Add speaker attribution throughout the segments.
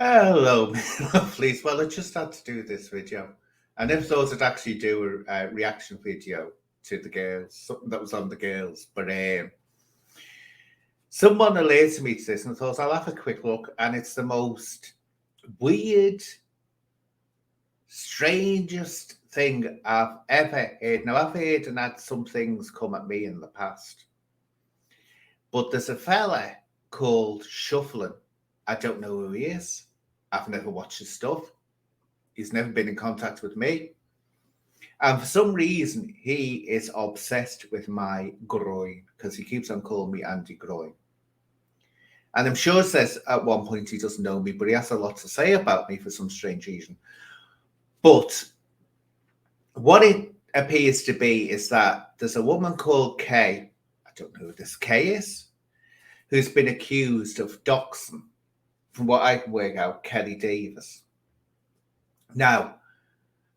Speaker 1: Hello, please. Well, I just had to do this video. I never thought I'd actually do a reaction video to the girls, something that was on the girls. But someone alerted me to this and I thought I'll have a quick look. And it's the most weird, strangest thing I've ever heard. Now, I've heard and had some things come at me in the past. But there's a fella called Shufflin. I don't know who he is. I've never watched his stuff. He's never been in contact with me. And for some reason, he is obsessed with my groin because he keeps on calling me Andy Groin. And I'm sure says at one point he doesn't know me, but he has a lot to say about me for some strange reason. But what it appears to be is that there's a woman called Kay, I don't know who this Kay is, who's been accused of doxing, from what I can work out, Kelly Davis. Now,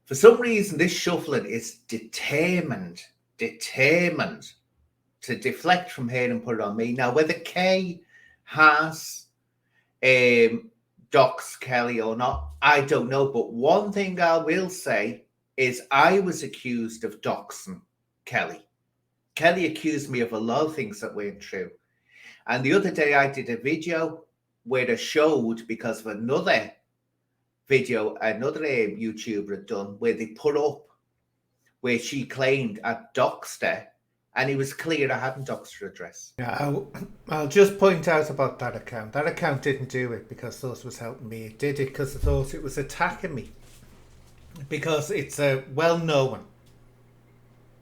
Speaker 1: for some reason, this Shufflin is determined to deflect from her and put it on me. Now, whether Kay has doxed Kelly or not, I don't know. But one thing I will say is I was accused of doxing Kelly. Kelly accused me of a lot of things that weren't true. And the other day I did a video where I showed, because of another video another YouTuber had done, where they put up where she claimed I'd doxed her, and it was clear I hadn't doxed her address.
Speaker 2: Yeah, I'll just point out about that account. That account didn't do it because those was helping me. It did it because I thought it was attacking me. Because it's a well-known.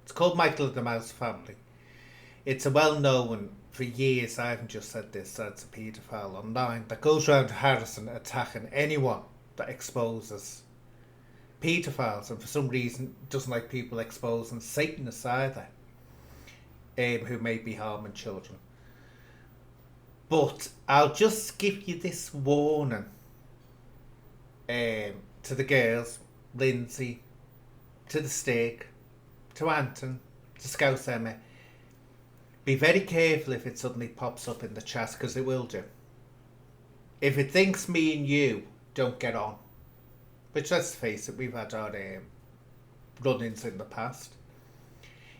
Speaker 2: It's called Michael of the Mouse Family. It's a well-known, for years I haven't just said this, that's a paedophile online that goes around harassing, attacking anyone that exposes paedophiles, and for some reason doesn't like people exposing Satanists either, who may be harming children. But I'll just give you this warning to the girls, Lindsay, to the Steak, to Anton, to Scouse Emma. Be very careful if it suddenly pops up in the chat, because it will do. If it thinks me and you don't get on, which, let's face it, we've had our run-ins in the past,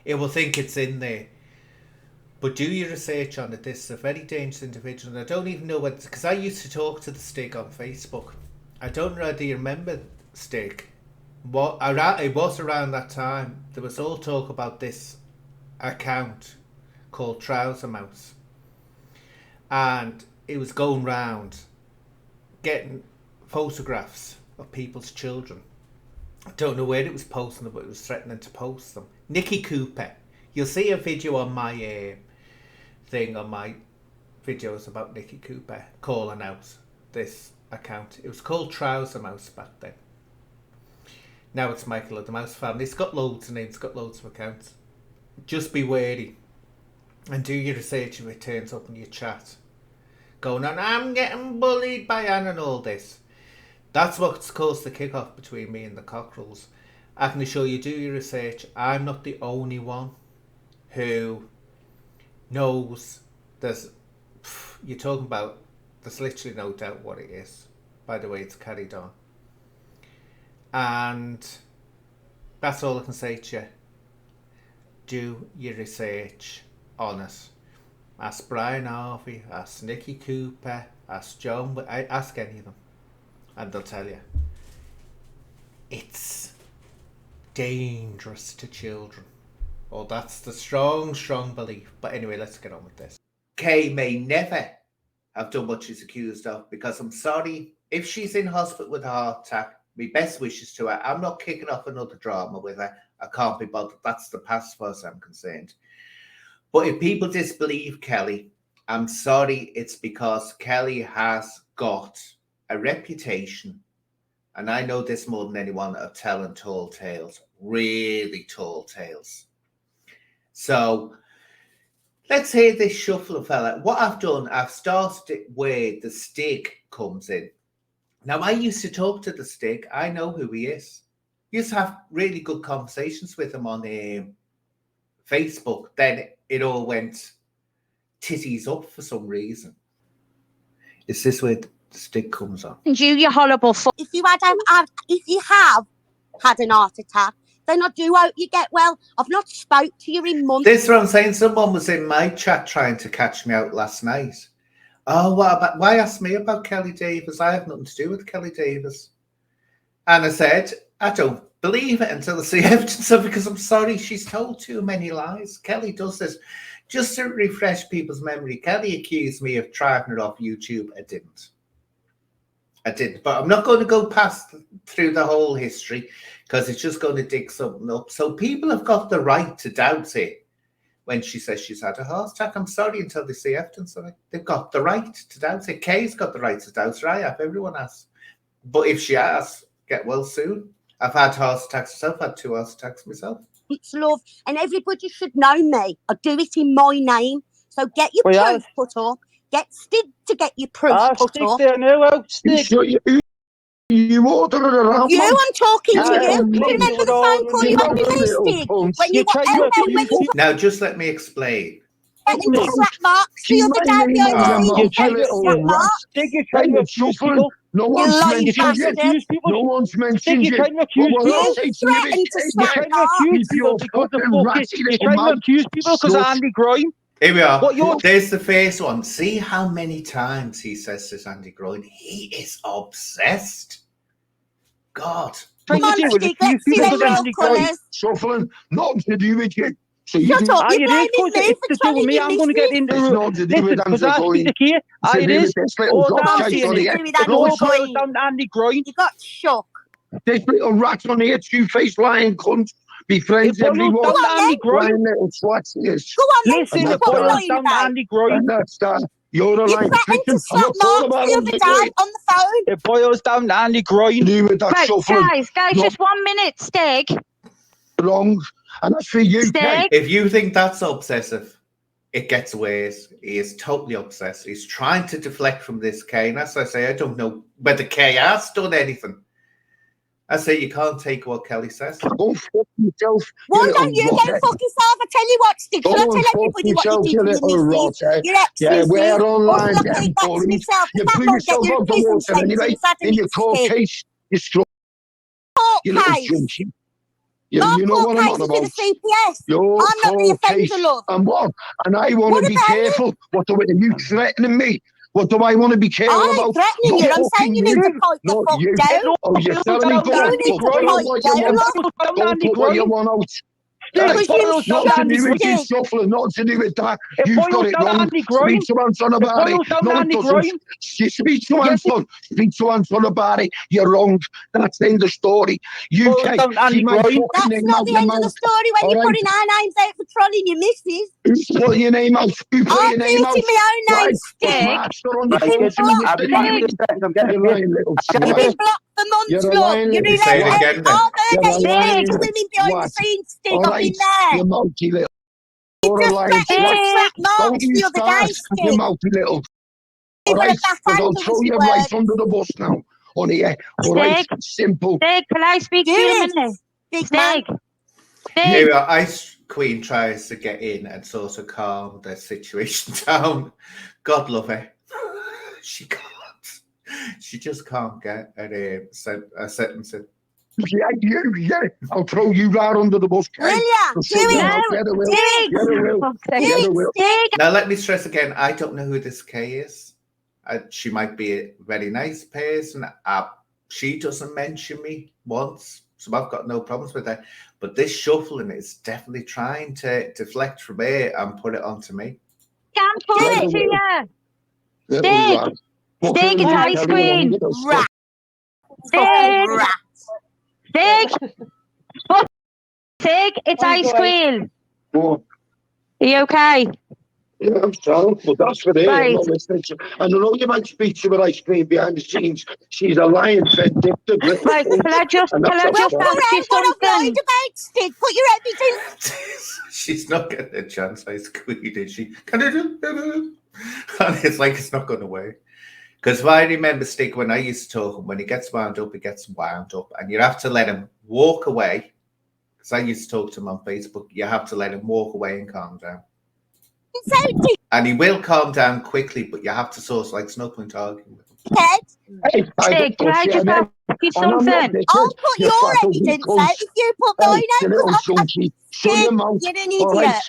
Speaker 2: it will think it's in there. But do your research on it. This is a very dangerous individual, and I don't even know what, because I used to talk to the Stick on Facebook. I don't know whether you remember Stick. It was around that time. There was all talk about this account called Trouser Mouse, and it was going round getting photographs of people's children. I don't know where it was posting them, but it was threatening to post them. Nikki Cooper, you'll see a video on my thing, on my videos about Nikki Cooper calling out this account. It was called Trouser Mouse back then. Now it's Michael of the Mouse Family. It's got loads of names, it's got loads of accounts. Just be wary and do your research if it turns up in your chat going on, I'm getting bullied by Anne and all this. That's what's caused the kickoff between me and the Cockerels. I can assure you, do your research. I'm not the only one who knows you're talking about, there's literally no doubt what it is by the way it's carried on. And that's all I can say to you. Do your research on it. Ask Brian Harvey, ask Nikki Cooper, ask John, ask any of them, and they'll tell you it's dangerous to children. Oh, that's the strong belief. But anyway, let's get on with this.
Speaker 1: Kay may never have done what she's accused of, because I'm sorry, if she's in hospital with a heart attack, my best wishes to her. I'm not kicking off another drama with her. I can't be bothered. That's the past as far as I'm concerned. But if people disbelieve Kelly, I'm sorry, it's because Kelly has got a reputation, and I know this more than anyone, of telling tall tales, really tall tales. So let's hear this Shuffler fella. What I've done, I've started it where the Stick comes in. Now, I used to talk to the Stick. I know who he is. Used to have really good conversations with him on Facebook. Then it all went titties up for some reason. Is this where Stick comes on.
Speaker 3: You horrible fuck.
Speaker 4: If you have had an heart attack, then I do hope you get well. I've not spoke to you in months.
Speaker 1: This is what I'm saying. Someone was in my chat trying to catch me out last night. Oh, what about? Why ask me about Kelly Davis? I have nothing to do with Kelly Davis. And I said, I don't believe it until I see evidence of it, because I'm sorry, she's told too many lies. Kelly does this. Just to refresh people's memory, Kelly accused me of driving her off YouTube. I didn't. But I'm not going to go past through the whole history, because it's just going to dig something up. So people have got the right to doubt it when she says she's had a heart attack. I'm sorry, until they see evidence of it. They've got the right to doubt it. Kay's got the right to doubt her. I have. Everyone has. But if she has, get well soon. I've had heart attacks myself. I've had 2 heart attacks myself.
Speaker 4: It's love, and everybody should know me. I do it in my name. So get your proof put up. Get Stig to get your proof put up.
Speaker 5: There now, Stig.
Speaker 6: You order it around.
Speaker 4: You, I'm talking to you. Do you remember the phone call you had with me, Stig? When you got
Speaker 1: Now, just let me explain.
Speaker 4: getting the slap marks the other day behind the scene.
Speaker 6: No one's mentioned it. No one's mentioned it.
Speaker 4: You threatened to slap marks.
Speaker 5: You're trying to accuse people because of Andy Groin.
Speaker 1: Here we are. There's the first one. See how many times he says this, Andy Groin. He is obsessed. God.
Speaker 4: Come on, Stig, let's see them real colours.
Speaker 6: Shuffling, nothing to do with you. So
Speaker 4: Shut up, you're blaming me
Speaker 5: it's
Speaker 4: for
Speaker 5: to do
Speaker 4: telling
Speaker 5: with me.
Speaker 4: you
Speaker 5: I'm going to get into
Speaker 6: It's not to do with
Speaker 5: because I speak the key. It is. It all boils down to Andy Groin.
Speaker 4: You got shook.
Speaker 6: This little rat on here, two-faced lying cunt. Befriends everyone.
Speaker 5: Go on, Andy Groin.
Speaker 6: Little twats is.
Speaker 4: Go on,
Speaker 5: listen. It boils down to Andy Groin.
Speaker 6: And that's that. You're a
Speaker 4: You
Speaker 6: lying
Speaker 4: threatened to
Speaker 6: victim.
Speaker 4: slap marks the other day on the phone.
Speaker 5: It boils down to Andy Groin.
Speaker 6: Do with that shuffling.
Speaker 3: Guys, just 1 minute, Stig.
Speaker 6: Wrong. And that's for you, Kay.
Speaker 1: If you think that's obsessive, it gets worse. He is totally obsessed. He's trying to deflect from this, Kay. And as I say, I don't know whether Kay has done anything. I say you can't take what Kelly says.
Speaker 6: Go fuck yourself.
Speaker 4: Why don't you go fuck yourself? I tell you what, Stig. Shall I tell everybody what you did to your missus? Your ex-missus.
Speaker 6: We're online.
Speaker 4: You
Speaker 6: blew yourself out the water anyway. In your court case, you're strong. You little junkie. You know what I'm on about. Your
Speaker 4: I'm not the offender, love.
Speaker 6: And what? And I want to be careful. What are you threatening me? What do I want to be careful about?
Speaker 4: I'm threatening you. I'm saying you need to pipe the fuck down.
Speaker 6: Oh, you're telling me
Speaker 4: you need to pipe down.
Speaker 6: Don't put what you want out.
Speaker 4: Because you
Speaker 6: Nothing to do with you shuffling, nothing to do with that. You've got it wrong. Speak to Anton about it. No, it doesn't. Speak to Anton. Speak to Anton about it. You're wrong. That's the end of the story. UK.
Speaker 4: That's not the end of the story when you're putting our names out for trolling your missus.
Speaker 6: Who's putting your name out? Who put your name out?
Speaker 4: I'm my own name, Stig. You've been blocked for months, look. You're related. I've heard women behind the scenes, Stig. I've been there.
Speaker 6: You monkey little.
Speaker 4: You just threatened to slap marks the other day, Stig.
Speaker 6: You monkey little. All right, I'll throw you right under the bus now. On here. All right, simple.
Speaker 3: Stig, can I speak to you a minute?
Speaker 4: Stig.
Speaker 1: Here we are. Ice Queen tries to get in and sort of calm the situation down. God love her. She can't. She just can't get a sentence in.
Speaker 6: Yeah. I'll throw you right under the bus.
Speaker 4: Will you?
Speaker 1: Now, let me stress again, I don't know who this Kay is. She might be a very nice person. She doesn't mention me once, so I've got no problems with that. But this shuffling is definitely trying to deflect from her and put it onto me.
Speaker 3: Can't put it to you. Stig. Stig, it's Ice Queen.
Speaker 4: Rat.
Speaker 3: Stig, it's Ice Queen.
Speaker 6: What?
Speaker 3: Are you okay?
Speaker 6: Yeah, I'm sorry, but that's for her.
Speaker 3: Right.
Speaker 6: And I know you might speak to her Ice Cream behind the scenes. She's a lying, vindictive.
Speaker 3: Right, can I just ask you something?
Speaker 4: Stig, put your evidence.
Speaker 1: She's not getting a chance, Ice Queen, is she? Can I do? And it's like it's not going away. Because if I remember, Stig, when I used to talk, when he gets wound up, he gets wound up. And you have to let him walk away. Because I used to talk to him on Facebook. You have to let him walk away and calm down. And he will calm down quickly, but you have to sort of like, there's no point arguing with him.
Speaker 3: Stig, can I just ask you something?
Speaker 4: I'll put your evidence out if you put mine out. Stig, you're an idiot.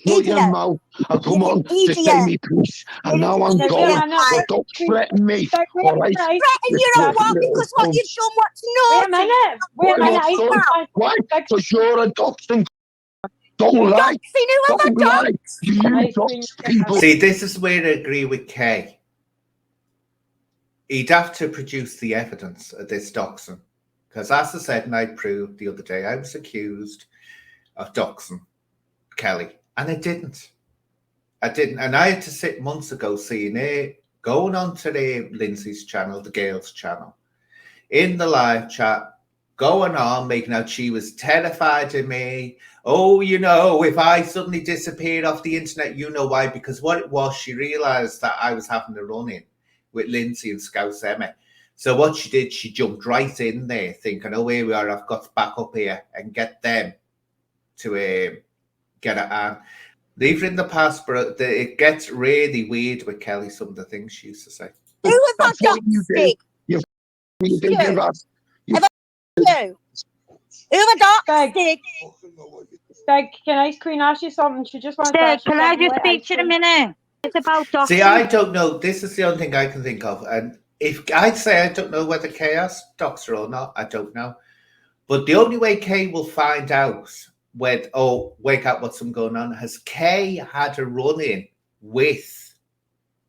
Speaker 6: Shut your mouth. I come on to say me peace. And now I'm going. But don't threaten me. All right?
Speaker 4: Threaten you on what? Because what you've done, what's naughty.
Speaker 3: Wait a minute.
Speaker 6: Why? Because you're a dachshund. Don't lie. Don't lie. You dox people.
Speaker 1: See, this is where I agree with Kay. He'd have to produce the evidence of this doxing. Because as I said, and I proved the other day, I was accused of doxing Kelly. And I didn't. And I had to sit months ago seeing it, going on to Lindsay's channel, the girls' channel, in the live chat, going on, making out she was terrified of me. Oh, you know, if I suddenly disappeared off the internet, you know why. Because what it was, she realised that I was having a run-in with Lindsay and Scouse Emma. So what she did, she jumped right in there thinking, oh, here we are, I've got to back up here and get them to get it on. Leave it in the past, but it gets really weird with Kelly, some of the things she used to say.
Speaker 4: Who was that doxing?
Speaker 6: You give us.
Speaker 4: You. Who was that Stig?
Speaker 7: Stig, can Ice Queen ask you something? She just wants to ask you
Speaker 3: Can I
Speaker 7: something.
Speaker 3: just speak to you a minute? It's about doxing.
Speaker 1: See, I don't know. This is the only thing I can think of. And if I'd say I don't know whether Kay has doxed her or not, I don't know. But the only way Kay will find out wake up what's going on, has Kay had a run-in with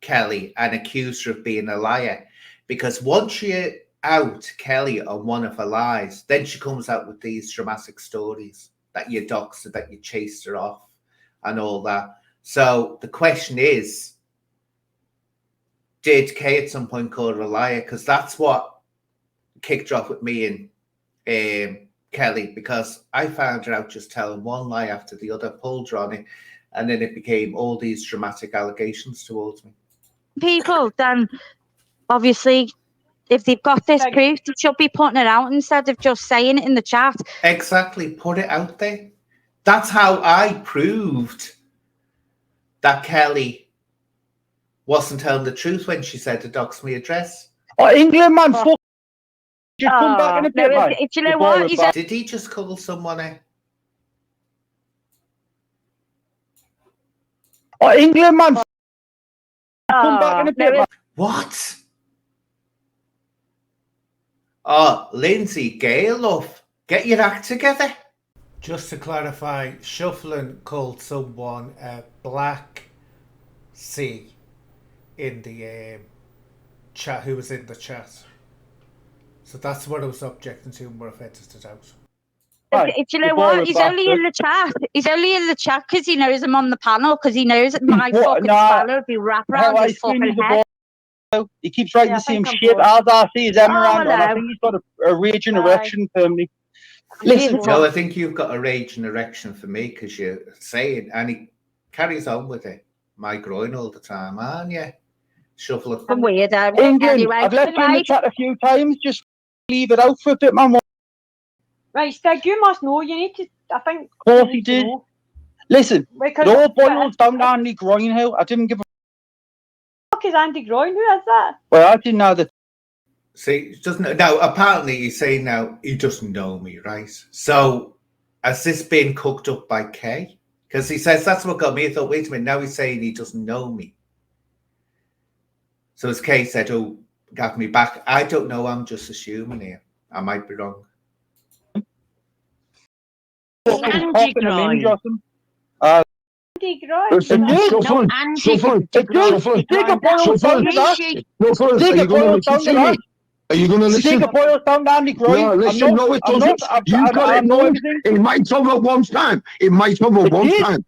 Speaker 1: Kelly and accused her of being a liar. Because once you out Kelly on one of her lies, then she comes out with these dramatic stories that you doxed her, that you chased her off and all that. So the question is, did Kay at some point call her a liar? Because that's what kicked her off with me and Kelly, because I found her out just telling one lie after the other, pulled her on it, and then it became all these dramatic allegations towards me.
Speaker 3: People, then obviously, if they've got this proof, they should be putting it out instead of just saying it in the chat.
Speaker 1: Exactly, put it out there. That's how I proved that Kelly wasn't telling the truth when she said to dox me address.
Speaker 5: Oh, England, man, fuck. Just come back in a bit, man.
Speaker 3: Do you know what?
Speaker 1: Did he just call someone a...
Speaker 5: Oh, England, man. Come back in a bit, man.
Speaker 1: What? Oh, Lindsay, Gail, love, get your act together.
Speaker 2: Just to clarify, Shufflin called someone a black C in the chat, who was in the chat. So that's what I was objecting to and what I've edited it out.
Speaker 3: Do you know what? He's only in the chat. He's only in the chat because he knows I'm on the panel, because he knows that my fucking panel would be wrapped around his fucking head.
Speaker 5: He keeps writing the same shit as I see his Emerald, and I think he's got a raging erection for me.
Speaker 1: Listen, no, I think you've got a raging erection for me because you're saying, and he carries on with it, my groin all the time, aren't you? Shuffling.
Speaker 3: I'm weird.
Speaker 5: England,
Speaker 3: anyway,
Speaker 5: I've left you in the chat a few times. Just leave it out for a bit, man.
Speaker 7: Right, Stig, you must know. You need to, I think.
Speaker 5: Of course he did. Listen, it all boils down to Andy Groin. I didn't give a
Speaker 7: fuck is Andy Groin? Who is that?
Speaker 5: Well, I didn't know that.
Speaker 1: See, doesn't now apparently he's saying now he doesn't know me, right? So has this been cooked up by Kay? Because he says that's what got me. I thought, wait a minute, now he's saying he doesn't know me. So as Kay said, oh, got me back. I don't know, I'm just assuming here. I might be wrong.
Speaker 3: Andy Groin.
Speaker 7: Andy Groin.
Speaker 6: Shufflin. Are you going to listen?
Speaker 5: Stick a boil down to Andy Groin.
Speaker 6: No, listen, no, it doesn't. You've got it wrong. It might have at one time. It might have at one time.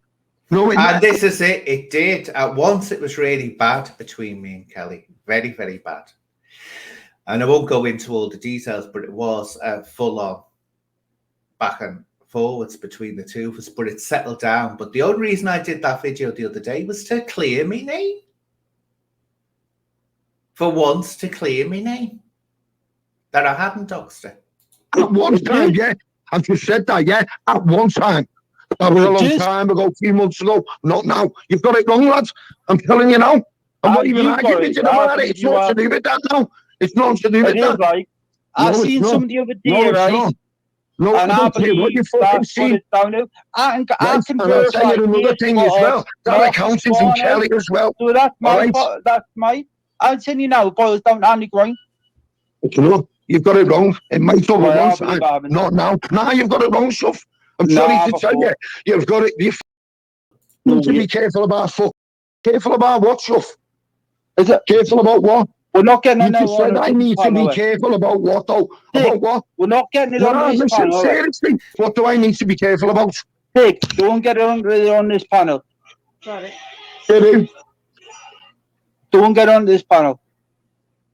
Speaker 6: No,
Speaker 1: and this is it. It did. At once, it was really bad between me and Kelly. Very, very bad. And I won't go into all the details, but it was full on back and forwards between the two of us. But it settled down. But the only reason I did that video the other day was to clear me name. For once, to clear me name. That I hadn't doxed her.
Speaker 6: At one time, yeah. I've just said that, yeah. At one time. That was a long time ago, 3 months ago. Not now. You've got it wrong, lads. I'm telling you now. I'm not even arguing with you about it. It's not to do with that now. It's not to do with that.
Speaker 5: Like, I seen some the other day, right?
Speaker 6: No,
Speaker 5: and
Speaker 6: I don't care what you fucking see.
Speaker 5: I can
Speaker 6: and I'll tell you another thing as well. That accounting from Kelly as well.
Speaker 5: So that's my. I'll tell you now, it boils down to Andy Groin.
Speaker 6: You know, you've got it wrong. It might over one time. Not now. Nah, you've got it wrong, Shuff. I'm sorry to tell you. You've got it. You need to be careful about Careful about what, Shuff? Is it careful about what?
Speaker 5: We're not getting
Speaker 6: you just said I need to be careful about what, though? About what?
Speaker 5: We're not getting it on this panel.
Speaker 6: Seriously, what do I need to be careful about?
Speaker 5: Dick, don't get it on this panel.
Speaker 7: Sorry.
Speaker 5: Don't get on this panel.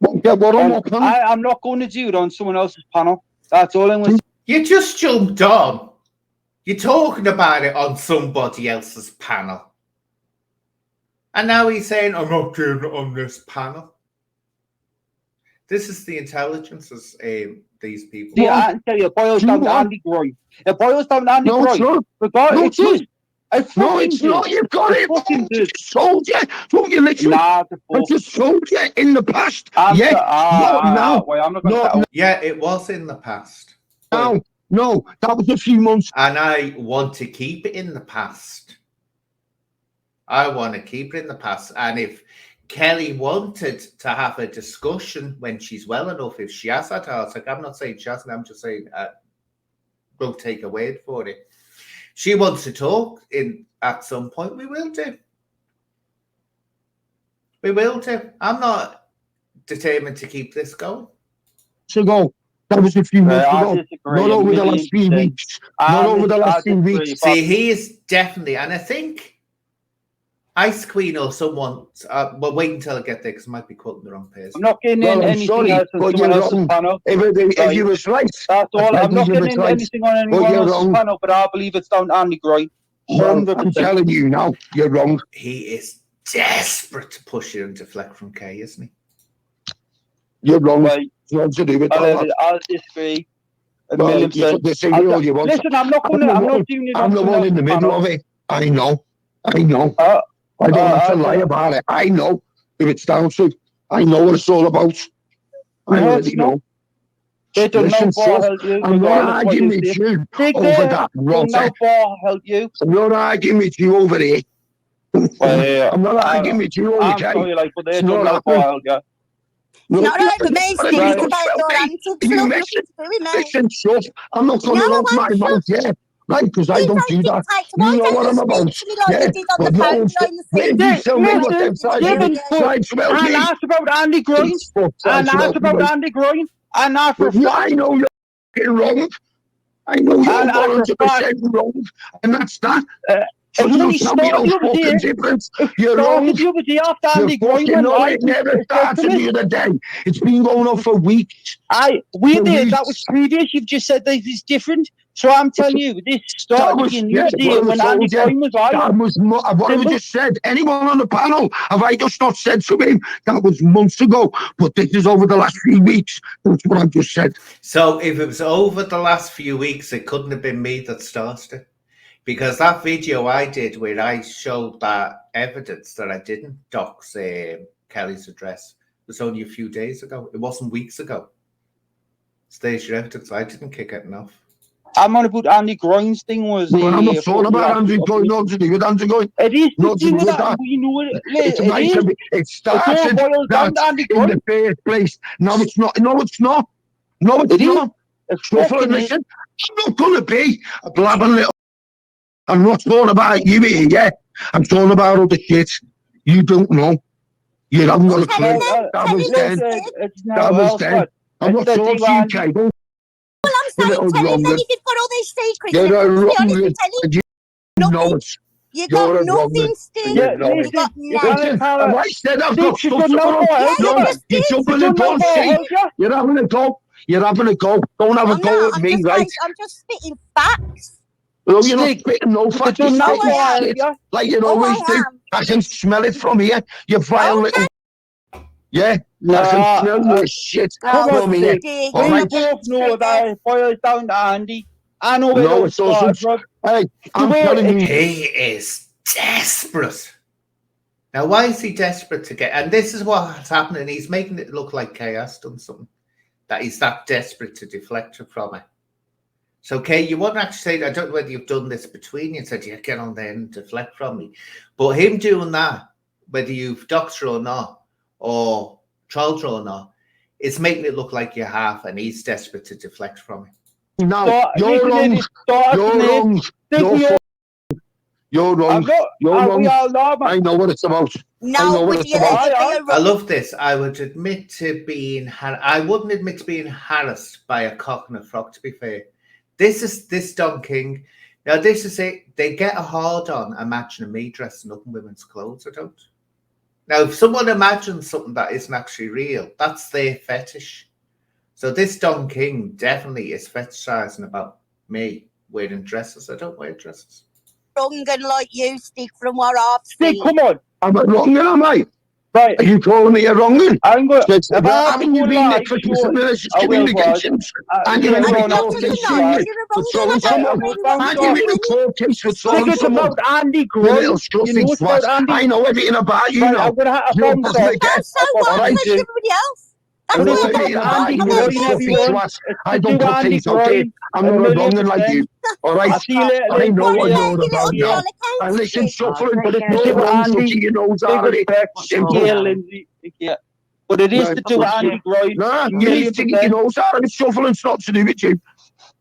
Speaker 6: I'm
Speaker 5: not going to do it on someone else's panel. That's all I'm going to say.
Speaker 1: You just jumped on. You're talking about it on somebody else's panel. And now he's saying, I'm not doing it on this panel. This is the intelligences these people.
Speaker 5: Yeah, I can tell you, it boils down to Andy Groin. It boils down to Andy Groin.
Speaker 6: No, it's not. You've got it. I just told you. Don't you listen? I just told you in the past.
Speaker 5: Wait,
Speaker 1: I'm not going to Yeah, it was in the past.
Speaker 6: No, that was a few months.
Speaker 1: And I want to keep it in the past. I want to keep it in the past. And if Kelly wanted to have a discussion when she's well enough, if she has that heart, like I'm not saying she hasn't, I'm just saying don't take a word for it. She wants to talk at some point, we will do. We will do. I'm not determined to keep this going.
Speaker 6: That was a few months ago. Not over the last few weeks. Not over the last few weeks.
Speaker 1: See, he is definitely, and I think Ice Queen or someone, well, wait until I get there because I might be quoting the wrong person.
Speaker 5: I'm not getting anything else on someone else's panel.
Speaker 6: If you was right.
Speaker 5: That's all. I'm not getting anything on anyone else's panel, but I believe it's down to Andy Groin. 100%.
Speaker 6: I'm telling you now, you're wrong.
Speaker 1: He is desperate to push you and deflect from Kay, isn't he?
Speaker 6: You're wrong. Right. I'll
Speaker 5: disagree. Listen, I'm not doing it.
Speaker 6: I'm the one in the middle of it. I know. I don't have to lie about it. I know if it's down to. I know what it's all about. I already know.
Speaker 5: Listen,
Speaker 6: I'm not arguing with you over that. I'm not arguing with you over it. I'm not arguing with you over it.
Speaker 4: Not over me, Steve. It's about your answers.
Speaker 6: Listen, Shuff, I'm not going to run my mouth yet. Right, because I don't do that. You know what I'm about. Yeah, but no, you tell me what them sides will be.
Speaker 5: And ask about Andy Groin. And ask about Andy Groin. And ask for
Speaker 6: I know you're wrong. I know you're 100% wrong. And that's that.
Speaker 5: It only started the other day.
Speaker 6: You're wrong.
Speaker 5: The other day after Andy Groin.
Speaker 6: It never started the other day. It's been going on for weeks.
Speaker 5: That was previous. You've just said that it's different. So I'm telling you, this started in the other day when Andy Groin was right.
Speaker 6: That was what I just said. Anyone on the panel, have I just not said to him? That was months ago. But this is over the last few weeks. That's what I just said.
Speaker 1: So if it was over the last few weeks, it couldn't have been me that started it. Because that video I did where I showed that evidence that I didn't dox Kelly's address was only a few days ago. It wasn't weeks ago. So there's your evidence. I didn't kick it enough.
Speaker 5: I'm on about Andy Groin's thing was...
Speaker 6: I'm not talking about Andy Groin, not to do with Andy Groin.
Speaker 5: It is to do with that. We know it.
Speaker 6: It started in the first place. No, it's not. No, it's not. No, it's not. Shufflin, listen, I'm not going to be a blabbing little... I'm not talking about you here, yeah? I'm talking about all the shit you don't know. You haven't got a clue. That was then. That was then. I'm not talking to you, Kay.
Speaker 4: Well, I'm saying, tell him then if you've got all these secrets.
Speaker 6: You're wrong. You know it.
Speaker 4: You got nothing, Steve. You got nothing.
Speaker 6: I said I've got stuff to you're jumping in bullshit. You're having a go. You're having a go. Don't have a go with me, right?
Speaker 4: I'm just spitting facts.
Speaker 6: No, you're not spitting no facts. You're spitting shit. Like you always do. I can smell it from here. You vile little... Yeah? I can smell your shit from here.
Speaker 5: We both know that it boils down to Andy. I know where it started from.
Speaker 6: Hey, I'm telling you.
Speaker 1: He is desperate. Now, why is he desperate to get... And this is what's happening. He's making it look like Kay has done something. That he's that desperate to deflect her from it. So, Kay, you wouldn't actually say... I don't know whether you've done this between you and said, yeah, get on there and deflect from me. But him doing that, whether you've doxed her or not, or trolled her or not, it's making it look like you have, and he's desperate to deflect from it.
Speaker 6: No, you're wrong. You're wrong. You're wrong. I know what it's about.
Speaker 4: No,
Speaker 1: I love this. I would admit to being... I wouldn't admit to being harassed by a cock and a frog, to be fair. This Don King. Now, this is it. They get a hard on imagining me dressing up in women's clothes. I don't. Now, if someone imagines something that isn't actually real, that's their fetish. So this Don King definitely is fetishizing about me wearing dresses. I don't wear dresses.
Speaker 4: Wrong and like you, Stick, from what I've seen.
Speaker 5: Stick, come on.
Speaker 6: Am I wrong, am I?
Speaker 5: Right.
Speaker 6: Are you calling me a wrong one?
Speaker 5: I'm going to...
Speaker 6: Haven't you been there for malicious communications? And you're in a court case for trolling someone? And you're in a court case for trolling someone?
Speaker 5: About Andy Groin.
Speaker 6: You little scruffy swat. I know everything about you now.
Speaker 5: I'm going to have a phone call.
Speaker 4: So what? Like everybody else.
Speaker 6: I know everything about you, little scruffy swat. I don't put things out there. I'm not a wrong one like you. All right? I know what you're about now. And listen, Shufflin, but it's not wrong touching your nose out of it.
Speaker 5: Yeah. But it is to do with Andy Groin.
Speaker 6: No, you're taking your nose out of it. Shuffling's not to do with you.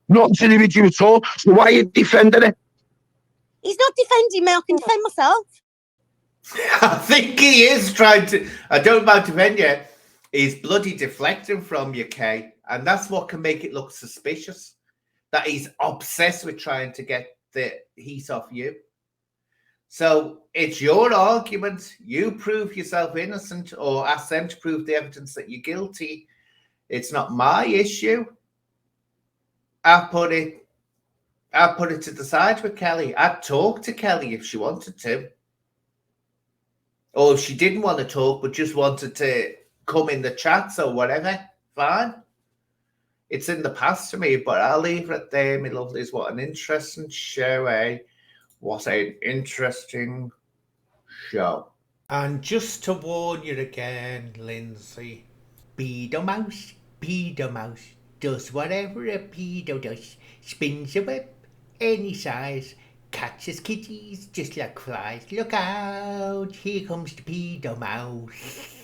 Speaker 6: Nothing to do with you at all. So why are you defending it?
Speaker 4: He's not defending me. I can defend myself.
Speaker 1: I think he is trying to... I don't know about defend you. He's bloody deflecting from you, Kay. And that's what can make it look suspicious. That he's obsessed with trying to get the heat off you. So it's your argument. You prove yourself innocent or ask them to prove the evidence that you're guilty. It's not my issue. I'll put it to the side with Kelly. I'd talk to Kelly if she wanted to. Or if she didn't want to talk but just wanted to come in the chats or whatever, fine. It's in the past to me, but I'll leave it there, my lovelies. What an interesting show, eh? What an interesting show. And just to warn you again, Lindsay, pedo mouse does whatever a pedo does. Spins a web any size, catches kitties just like flies. Look out, here comes the pedo mouse.